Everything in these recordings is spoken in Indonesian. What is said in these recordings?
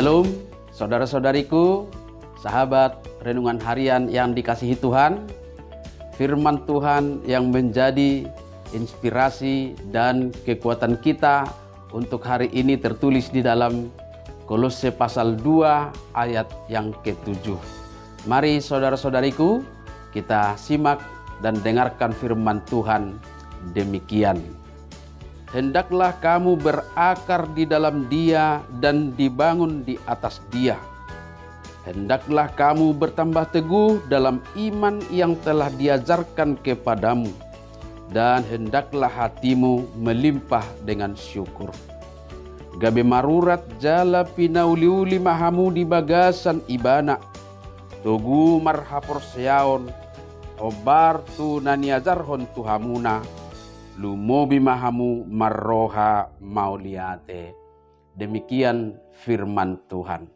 Shalom, saudara-saudariku, sahabat renungan harian yang dikasihi Tuhan. Firman Tuhan yang menjadi inspirasi dan kekuatan kita untuk hari ini tertulis di dalam Kolose pasal 2 ayat yang ke-7. Mari saudara-saudariku, kita simak dan dengarkan firman Tuhan demikian. Hendaklah kamu berakar di dalam Dia dan dibangun di atas Dia. Hendaklah kamu bertambah teguh dalam iman yang telah diajarkan kepadamu, dan hendaklah hatimu melimpah dengan syukur. Gabe marurat jala pinauliuli mahamu di bagasan ibana, togu marhapor seaon, obar tu naniajarhon tuhamuna, lumobi mahamu marroha mauliate. Demikian firman Tuhan.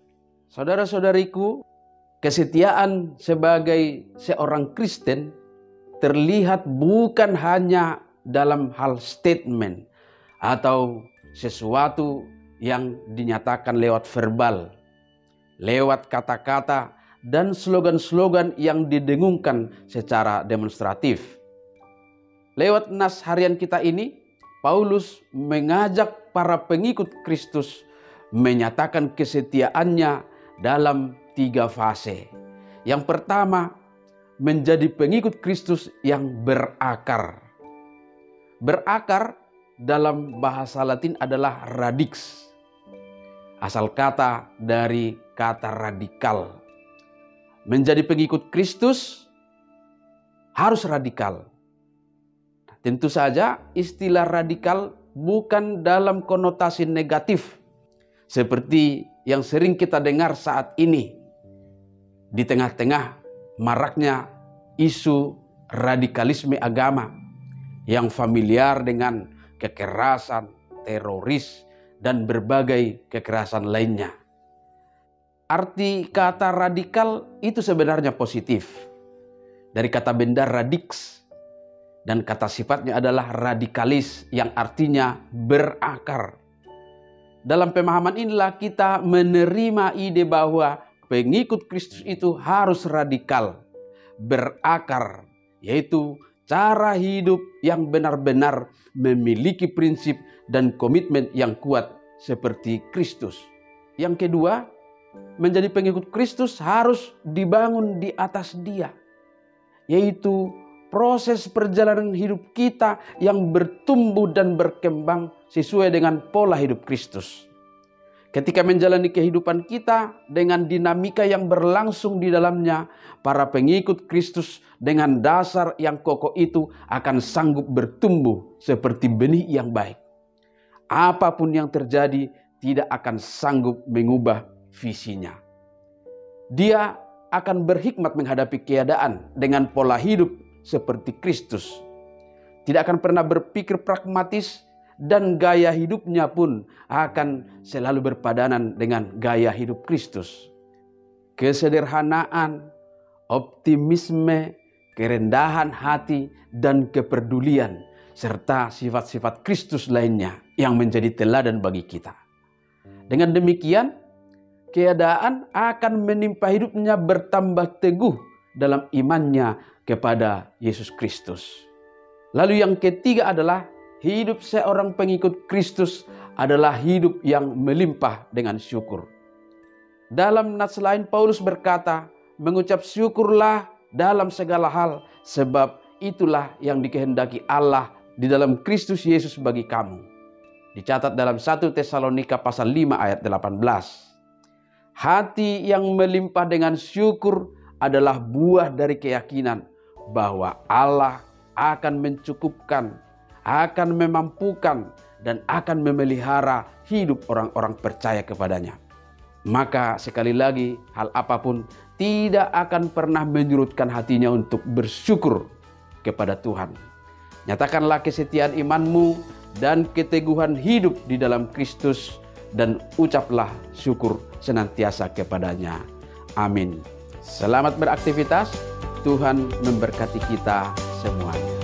Saudara-saudariku, kesetiaan sebagai seorang Kristen terlihat bukan hanya dalam hal statement atau sesuatu yang dinyatakan lewat verbal, lewat kata-kata dan slogan-slogan yang didengungkan secara demonstratif. Lewat nas harian kita ini, Paulus mengajak para pengikut Kristus menyatakan kesetiaannya dalam 3 fase. Yang pertama, menjadi pengikut Kristus yang berakar. Berakar dalam bahasa Latin adalah radix. Asal kata dari kata radikal. Menjadi pengikut Kristus harus radikal. Tentu saja istilah radikal bukan dalam konotasi negatif seperti yang sering kita dengar saat ini di tengah-tengah maraknya isu radikalisme agama yang familiar dengan kekerasan, teroris, dan berbagai kekerasan lainnya. Arti kata radikal itu sebenarnya positif. Dari kata benda radix, dan kata sifatnya adalah radikalis yang artinya berakar. Dalam pemahaman inilah kita menerima ide bahwa pengikut Kristus itu harus radikal, berakar, yaitu cara hidup yang benar-benar memiliki prinsip dan komitmen yang kuat seperti Kristus. Yang kedua, menjadi pengikut Kristus harus dibangun di atas Dia, yaitu proses perjalanan hidup kita yang bertumbuh dan berkembang sesuai dengan pola hidup Kristus. Ketika menjalani kehidupan kita dengan dinamika yang berlangsung di dalamnya, para pengikut Kristus dengan dasar yang kokoh itu akan sanggup bertumbuh seperti benih yang baik. Apapun yang terjadi tidak akan sanggup mengubah visinya. Dia akan berhikmat menghadapi keadaan dengan pola hidup seperti Kristus. Tidak akan pernah berpikir pragmatis dan gaya hidupnya pun akan selalu berpadanan dengan gaya hidup Kristus. Kesederhanaan, optimisme, kerendahan hati, dan kepedulian serta sifat-sifat Kristus lainnya yang menjadi teladan bagi kita. Dengan demikian, keadaan akan menimpa hidupnya bertambah teguh dalam imannya kepada Yesus Kristus. Lalu yang ketiga adalah hidup seorang pengikut Kristus adalah hidup yang melimpah dengan syukur. Dalam nats lain Paulus berkata, mengucap syukurlah dalam segala hal, sebab itulah yang dikehendaki Allah di dalam Kristus Yesus bagi kamu. Dicatat dalam 1 Tesalonika pasal 5 ayat 18. Hati yang melimpah dengan syukur adalah buah dari keyakinan bahwa Allah akan mencukupkan, akan memampukan, dan akan memelihara hidup orang-orang percaya kepadanya. Maka sekali lagi, hal apapun tidak akan pernah menyurutkan hatinya untuk bersyukur kepada Tuhan. Nyatakanlah kesetiaan imanmu dan keteguhan hidup di dalam Kristus, dan ucaplah syukur senantiasa kepadanya. Amin. Selamat beraktivitas. Tuhan memberkati kita semuanya.